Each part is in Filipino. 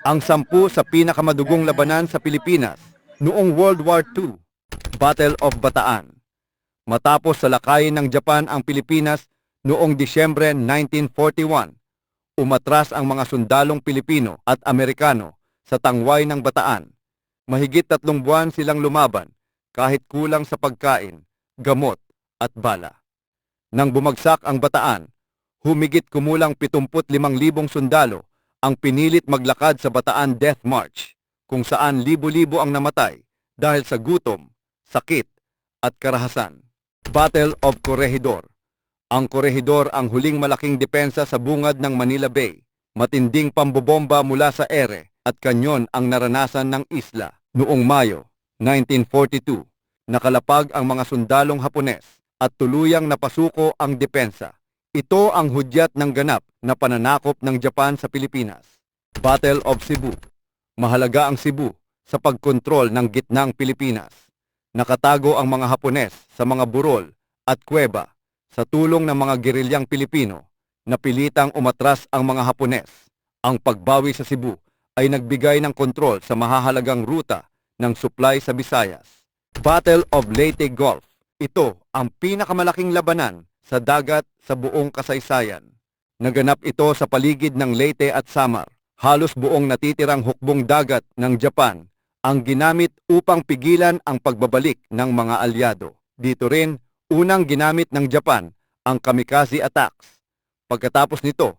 Ang 10 sa pinakamadugong labanan sa Pilipinas noong World War II, Battle of Bataan. Matapos salakayin ng Japan ang Pilipinas noong Disyembre 1941, umatras ang mga sundalong Pilipino at Amerikano sa tangway ng Bataan. Mahigit 3 buwan silang lumaban kahit kulang sa pagkain, gamot at bala. Nang bumagsak ang Bataan, humigit kumulang 75,000 sundalo ang pinilit maglakad sa Bataan Death March, kung saan libo-libo ang namatay dahil sa gutom, sakit at karahasan. Battle of Corregidor. Ang Corregidor ang huling malaking depensa sa bungad ng Manila Bay. Matinding pambobomba mula sa ere at kanyon ang naranasan ng isla. Noong Mayo 1942, nakalapag ang mga sundalong Hapones at tuluyang napasuko ang depensa. Ito ang hudyat ng ganap na pananakop ng Japan sa Pilipinas. Battle of Cebu. Mahalaga ang Cebu sa pagkontrol ng gitnang Pilipinas. Nakatago ang mga Hapones sa mga burol at kuweba sa tulong ng mga gerilyang Pilipino. Napilitang umatras ang mga Hapones. Ang pagbawi sa Cebu ay nagbigay ng kontrol sa mahahalagang ruta ng supply sa Visayas. Battle of Leyte Gulf. Ito ang pinakamalaking labanan sa dagat sa buong kasaysayan. Naganap ito sa paligid ng Leyte at Samar. Halos buong natitirang hukbong dagat ng Japan ang ginamit upang pigilan ang pagbabalik ng mga alyado. Dito rin, unang ginamit ng Japan ang kamikaze attacks. Pagkatapos nito,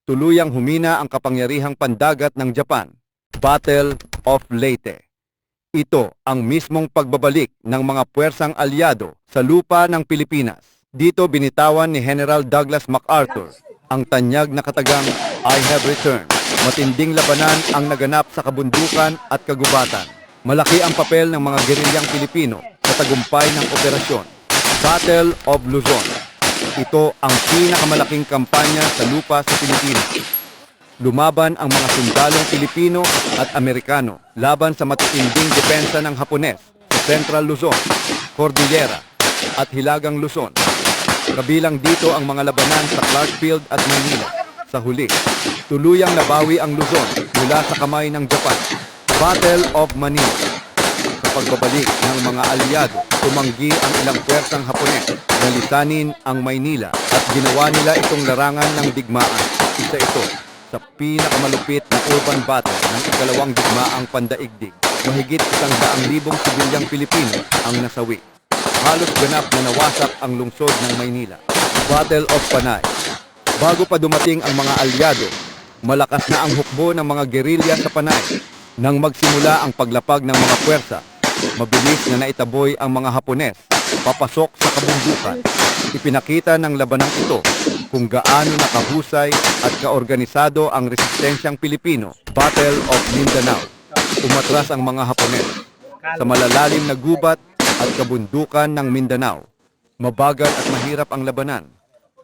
tuluyang humina ang kapangyarihang pandagat ng Japan. Battle of Leyte. Ito ang mismong pagbabalik ng mga puwersang alyado sa lupa ng Pilipinas. Dito binitawan ni General Douglas MacArthur ang tanyag na katagang "I have returned." Matinding labanan ang naganap sa kabundukan at kagubatan. Malaki ang papel ng mga gerilyang Pilipino sa tagumpay ng operasyon. Battle of Luzon. Ito ang pinakamalaking kampanya sa lupa sa Pilipinas. Lumaban ang mga sundalong Pilipino at Amerikano laban sa matitinding depensa ng Hapones sa Central Luzon, Cordillera at Hilagang Luzon. Kabilang dito ang mga labanan sa Clarkfield at Manila. Sa huli, tuluyang nabawi ang Luzon mula sa kamay ng Japan. Battle of Manila. Sa pagbabalik ng mga alyado, tumanggi ang ilang puwersang Hapones na lisanin ang Maynila at ginawa nila itong larangan ng digmaan. Isa ito sa pinakamalupit na urban battle ng ikalawang digmaang pandaigdig. Mahigit 100,000 sibilyang Pilipino ang nasawi. Halos ganap na nawasak ang lungsod ng Maynila. Battle of Panay. Bago pa dumating ang mga alyado, malakas na ang hukbo ng mga gerilya sa Panay. Nang magsimula ang paglapag ng mga puwersa, mabilis na naitaboy ang mga Hapones papasok sa kabundukan. Ipinakita ng labanang ito kung gaano nakahusay at kaorganisado ang resistensyang Pilipino. Battle of Mindanao. Umatras ang mga Hapones sa malalalim na gubat at kabundukan ng Mindanao. Mabagal at mahirap ang labanan.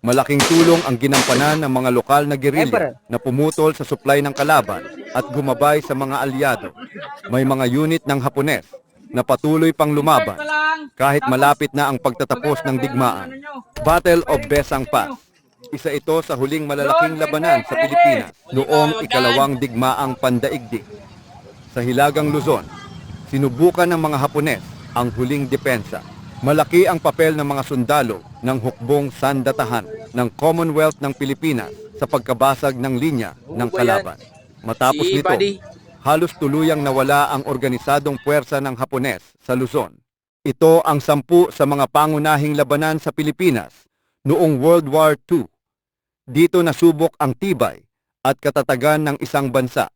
Malaking tulong ang ginampanan ng mga lokal na gerilya na pumutol sa supply ng kalaban at gumabay sa mga alyado. May mga unit ng Hapones na patuloy pang lumaban kahit malapit na ang pagtatapos ng digmaan. Battle of Besang Pass. Isa ito sa huling malalaking labanan sa Pilipinas noong ikalawang digmaang pandaigdig. Sa Hilagang Luzon, sinubukan ng mga Hapones ang huling depensa. Malaki ang papel ng mga sundalo ng hukbong sandatahan ng Commonwealth ng Pilipinas sa pagkabasag ng linya ng kalaban. Matapos nito, halos tuluyang nawala ang organisadong puwersa ng Hapones sa Luzon. Ito ang 10 sa mga pangunahing labanan sa Pilipinas noong World War II. Dito nasubok ang tibay at katatagan ng isang bansa.